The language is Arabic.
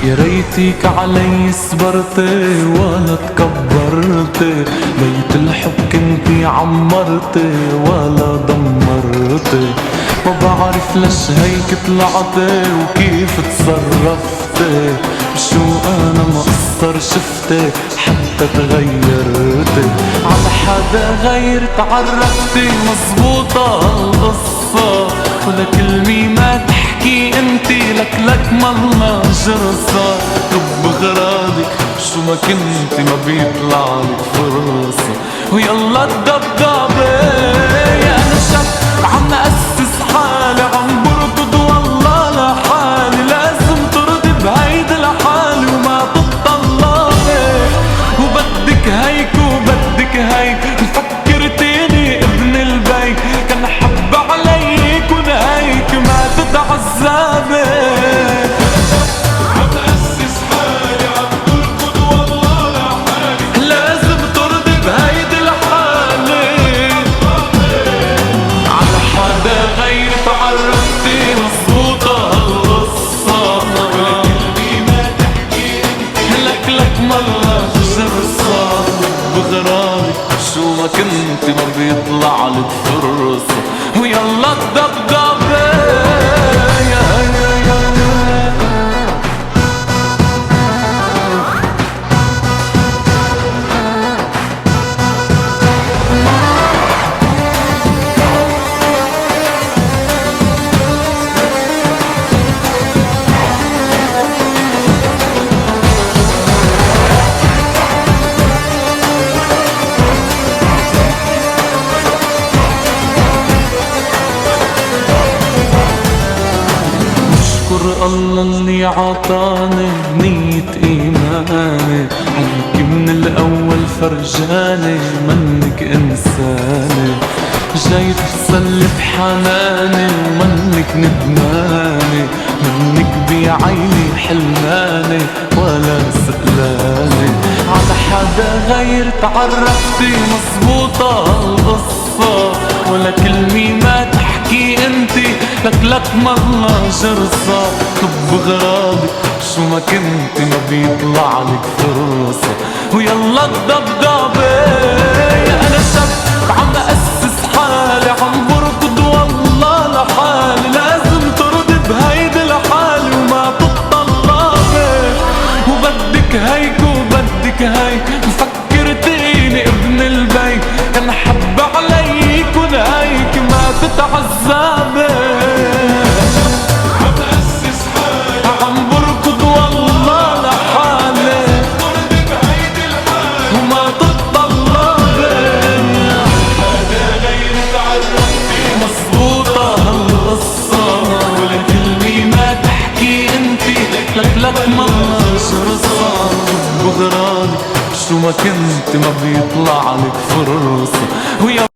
يا ريتك علي صبرتي ولا تكبرتي، بيت الحب كنتي عمرتي ولا دمرتي. ما بعرف ليش هيك طلعتي وكيف تصرفتي، شو انا مقصر شفتي حتى تغيرتي. على حدا غير تعرفتي، مزبوطة القصة ولا كلمة ما تحكي انتي، لك مالنا جرصة. رب غرادك شو ما كنتي ما بيطلعلك فرصة، ويلا الدبدبة. يا انا شاب عم أسس حالي، عم بركض والله لحالي، لازم ترضي بهيدي الحالة وما تتطلبي. وبدك هيك وبدك هيك، فكرتيني ابن البيت، كان حب علي يكون هيك ما تتعذبي. عم أسس حالي، عم بركض والله لحالي، لازم ترضي بهيدي الحالة. على حدا غير تعرفتي، مزبوطة هالقصة ولا كلمة ما تحكي انتي، لك مرة جرصة. بغرامك شو ما كنتي ما بيطلعلك فرصة، ويلا الدبدبة. اشكر الله اللي عطاني نية ايماني، عنك من الاول فرجاني منك انساني. جاي تفصل بحناني ومنك ندماني، منك بعيني حلماني ولا سألاني. على حدا غير تعرفتي، مزبوطة القصة ولا كلمة ما تحكي انتي، لك مرة جرصة. طب غرابك شو ما كنتي ما بيطلعلك فرصة، ويلا الدبدبة. يا انا شاب عم أسس حالي، عم بركض والله لحالي، لازم ترضي بهيدي الحالة وما تتطلبي. وبدك هيك وبدك هيك، فكرتيني ابن البيت، كان حب علي يكون هيك ما تتعذبي. عم أسس حالي، عم بركض والله لحالي، ترضي بهيدي الحالة وما تتطلبي. حدا غير تعرفتي، مزبوطة هالقصة ولا كلمة ما تحكي انتي، لك مرة جرصة. بغرانك شو ما كنت ما بيطلعلك فرصة، ويا